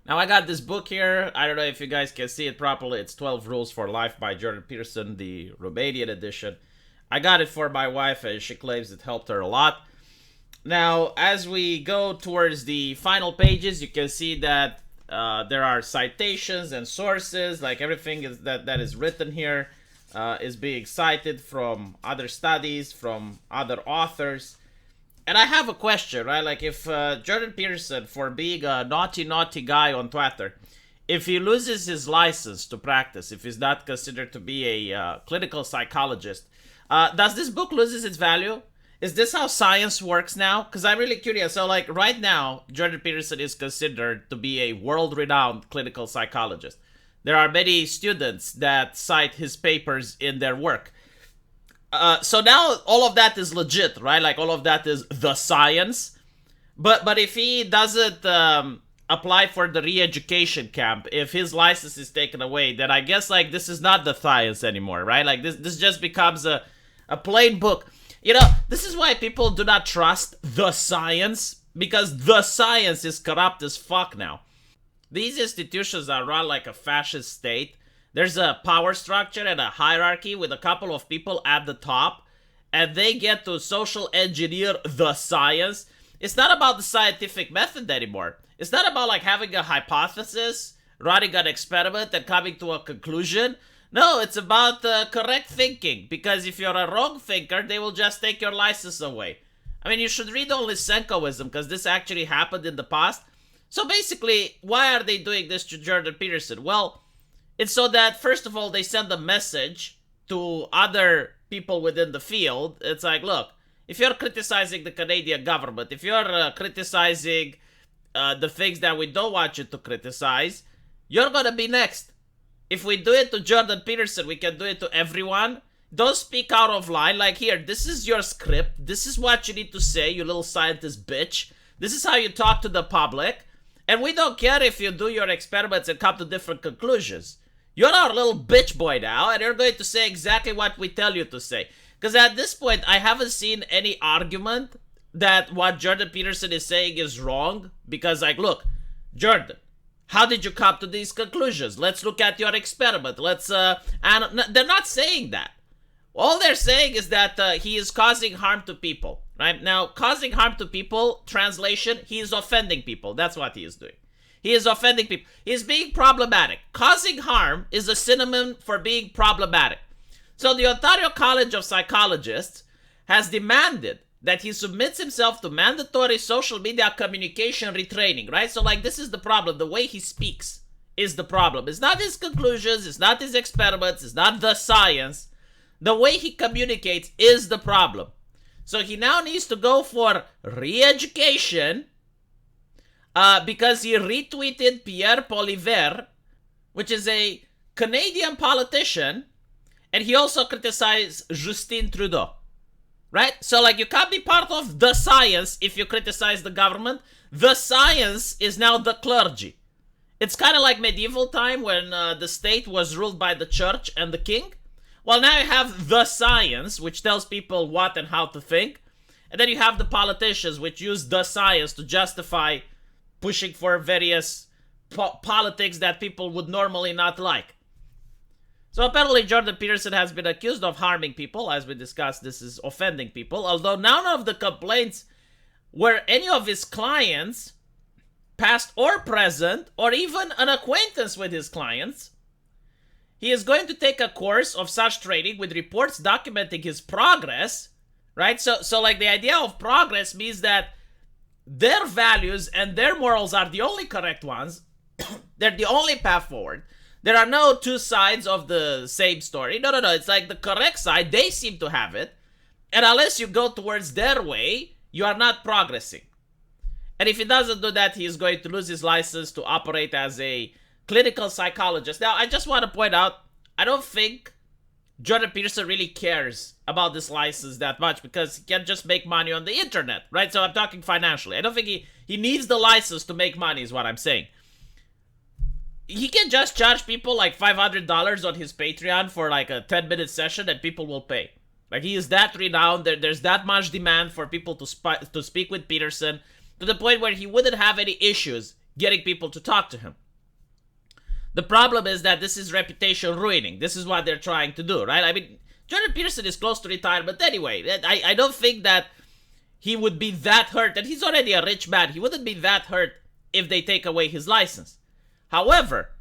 Now I got this book here. I don't know if you guys can see it properly. It's 12 Rules for Life by Jordan Peterson, the Romanian edition. I got it for my wife and she claims it helped her a lot. Now, as we go towards the final pages, you can see that there are citations and sources. Like everything that is written here is being cited from other studies, from other authors. And I have a question, right? Like if Jordan Peterson, for being a naughty guy on Twitter, if he loses his license to practice, if he's not considered to be a clinical psychologist, does this book loses its value? Is this how science works now? Because I'm really curious. So, like, right now, Jordan Peterson is considered to be a world-renowned clinical psychologist. There are many students that cite his papers in their work. So now all of that is legit, right? Like, all of that is the science. But if he doesn't apply for the re-education camp, if his license is taken away, then I guess, like, this is not the science anymore, right? Like, this just becomes a plain book. You know, this is why people do not trust the science, because the science is corrupt as fuck now. These institutions are run like a fascist state. There's a power structure and a hierarchy with a couple of people at the top, and they get to social engineer the science. It's not about the scientific method anymore. It's not about like having a hypothesis, running an experiment, and coming to a conclusion. No, it's about correct thinking, because if you're a wrong thinker, they will just take your license away. I mean, you should read only Senkoism, because this actually happened in the past. So basically, why are they doing this to Jordan Peterson? Well, it's so that, first of all, they send a message to other people within the field. It's like, look, if you're criticizing the Canadian government, if you're criticizing the things that we don't want you to criticize, you're gonna be next. If we do it to Jordan Peterson, we can do it to everyone. Don't speak out of line. Like, here, this is your script. This is what you need to say, you little scientist bitch. This is how you talk to the public. And we don't care if you do your experiments and come to different conclusions. You're our little bitch boy now, and you're going to say exactly what we tell you to say. Because at this point, I haven't seen any argument that what Jordan Peterson is saying is wrong. Because, like, look, Jordan, how did you come to these conclusions? Let's look at your experiment. And they're not saying that. All they're saying is that he is causing harm to people, right? Now, causing harm to people, translation, he is offending people. That's what he is doing. He is offending people. He is being problematic. Causing harm is a synonym for being problematic. So the Ontario College of Psychologists has demanded that he submits himself to mandatory social media communication retraining, right? So, like, this is the problem. The way he speaks is the problem. It's not his conclusions. It's not his experiments. It's not the science. The way he communicates is the problem. So he now needs to go for re-education because he retweeted Pierre Poilievre, which is a Canadian politician, and he also criticized Justin Trudeau. Right? So, like, you can't be part of the science if you criticize the government. The science is now the clergy. It's kind of like medieval time when the state was ruled by the church and the king. Well, now you have the science, which tells people what and how to think. And then you have the politicians, which use the science to justify pushing for various politics that people would normally not like. So apparently Jordan Peterson has been accused of harming people. As we discussed, this is offending people. Although none of the complaints were any of his clients, past or present, or even an acquaintance with his clients. He is going to take a course of such training with reports documenting his progress, right? So like, the idea of progress means that their values and their morals are the only correct ones. They're the only path forward. There are no two sides of the same story. No. It's like the correct side. They seem to have it. And unless you go towards their way, you are not progressing. And if he doesn't do that, he is going to lose his license to operate as a clinical psychologist. Now, I just want to point out, I don't think Jordan Peterson really cares about this license that much, because he can just make money on the internet, right? So I'm talking financially. I don't think he needs the license to make money, is what I'm saying. He can just charge people like $500 on his Patreon for like a 10-minute session and people will pay. Like, he is that renowned. There's that much demand for people to speak with Peterson, to the point where he wouldn't have any issues getting people to talk to him. The problem is that this is reputation ruining. This is what they're trying to do, right? I mean, Jordan Peterson is close to retirement anyway. I don't think that he would be that hurt, and he's already a rich man. He wouldn't be that hurt if they take away his license. However,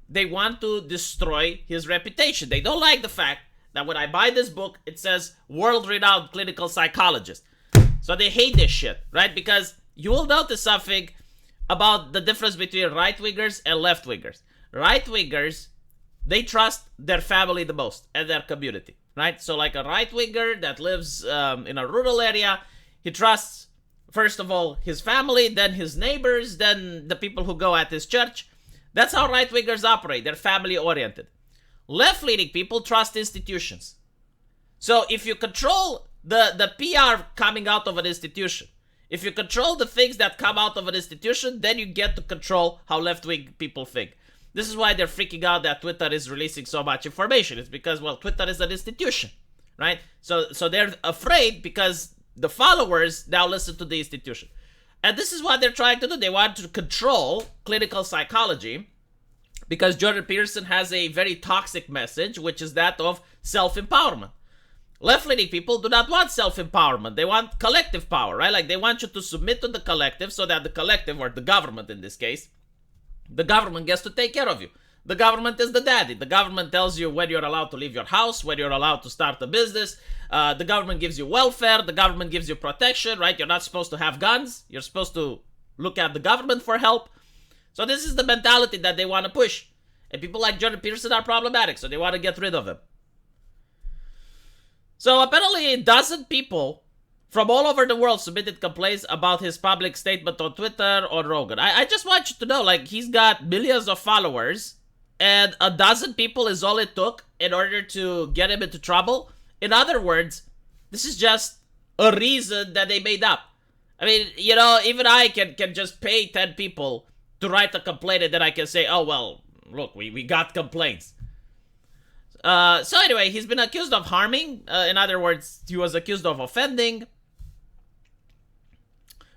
they want to destroy his reputation. They don't like the fact that when I buy this book, it says world-renowned clinical psychologist. So they hate this shit, right? Because you will notice something about the difference between right-wingers and left-wingers. Right-wingers, they trust their family the most and their community, right? So like a right-winger that lives in a rural area, he trusts, first of all, his family, then his neighbors, then the people who go at his church. That's how right-wingers operate. They're family-oriented. Left-leaning people trust institutions. So if you control the PR coming out of an institution, if you control the things that come out of an institution, then you get to control how left-wing people think. This is why they're freaking out that Twitter is releasing so much information. It's because, well, Twitter is an institution, right? So they're afraid because the followers now listen to the institution. And this is what they're trying to do. They want to control clinical psychology because Jordan Peterson has a very toxic message, which is that of self-empowerment. Left-leaning people do not want self-empowerment. They want collective power, right? Like they want you to submit to the collective so that the collective, or the government in this case, the government gets to take care of you. The government is the daddy. The government tells you when you're allowed to leave your house, when you're allowed to start a business. The government gives you welfare. The government gives you protection, right? You're not supposed to have guns. You're supposed to look at the government for help. So this is the mentality that they want to push. And people like Jordan Peterson are problematic, so they want to get rid of him. So apparently a dozen people from all over the world submitted complaints about his public statement on Twitter or Rogan. I just want you to know, like, he's got millions of followers, and a dozen people is all it took in order to get him into trouble. In other words, this is just a reason that they made up. I mean, you know, even I can just pay 10 people to write a complaint, and then I can say, oh, well, look, we got complaints. So anyway, he's been accused of harming. In other words, he was accused of offending.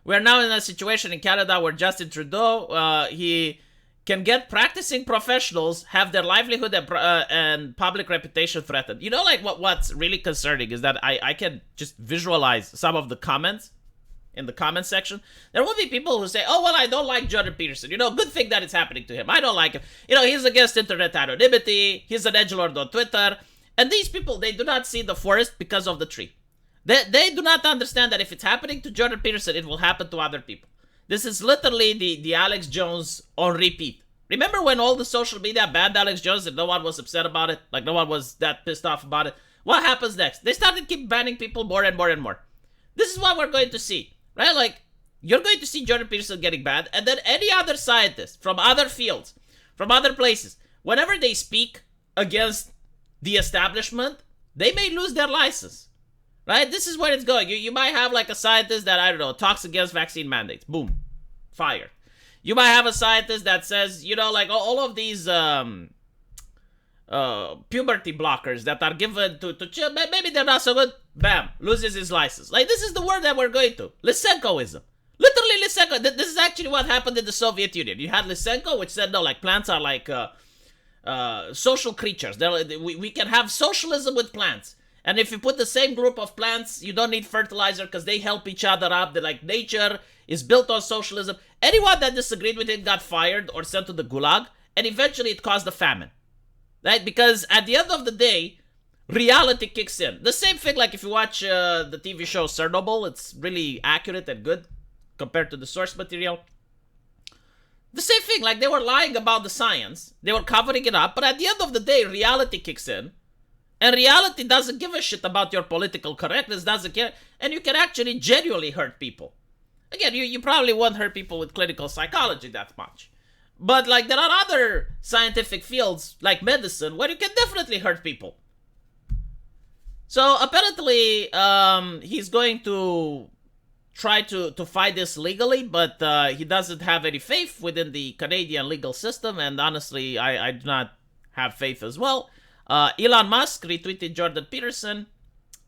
We're now in a situation in Canada where Justin Trudeau, he can get practicing professionals have their livelihood and public reputation threatened. You know, like what's really concerning is that I can just visualize some of the comments in the comment section. There will be people who say, oh, well, I don't like Jordan Peterson. You know, good thing that it's happening to him. I don't like him. You know, he's against internet anonymity. He's an edgelord on Twitter. And these people, they do not see the forest because of the tree. They do not understand that if it's happening to Jordan Peterson, it will happen to other people. This is literally the Alex Jones on repeat. Remember when all the social media banned Alex Jones and no one was upset about it? Like, no one was that pissed off about it? What happens next? They started keep banning people more and more and more. This is what we're going to see, right? Like, you're going to see Jordan Peterson getting banned, and then any other scientist from other fields, from other places, whenever they speak against the establishment, they may lose their license. Right? This is where it's going. You might have like a scientist that, I don't know, talks against vaccine mandates. Boom. Fired. You might have a scientist that says, you know, like all of these puberty blockers that are given to children, maybe they're not so good. Bam. Loses his license. Like, this is the word that we're going to. Lysenkoism. Literally Lysenko. This is actually what happened in the Soviet Union. You had Lysenko, which said, no, like, plants are like social creatures. We can have socialism with plants. And if you put the same group of plants, you don't need fertilizer because they help each other up. They're like, nature is built on socialism. Anyone that disagreed with it got fired or sent to the gulag. And eventually it caused a famine. Right? Because at the end of the day, reality kicks in. The same thing, like if you watch the TV show Chernobyl, it's really accurate and good compared to the source material. The same thing, like they were lying about the science. They were covering it up. But at the end of the day, reality kicks in. And reality doesn't give a shit about your political correctness, doesn't care. And you can actually genuinely hurt people. Again, you probably won't hurt people with clinical psychology that much. But like there are other scientific fields, like medicine, where you can definitely hurt people. So apparently, he's going to try to fight this legally, but he doesn't have any faith within the Canadian legal system. And honestly, I do not have faith as well. Elon Musk retweeted Jordan Peterson,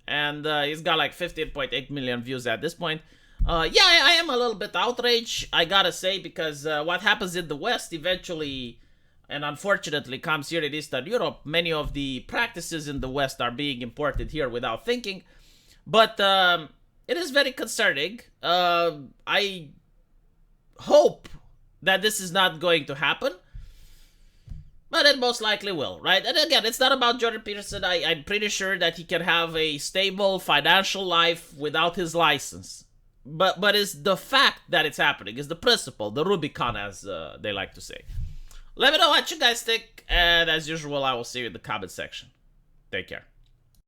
and he's got like 15.8 million views at this point. Yeah, I am a little bit outraged, I gotta say, because what happens in the West eventually, and unfortunately, comes here in Eastern Europe. Many of the practices in the West are being imported here without thinking. But it is very concerning. I hope that this is not going to happen. But it most likely will, right? And again, it's not about Jordan Peterson. I'm pretty sure that he can have a stable financial life without his license. But it's the fact that it's happening, is the principle, the Rubicon, as they like to say. Let me know what you guys think, and as usual, I will see you in the comment section. Take care.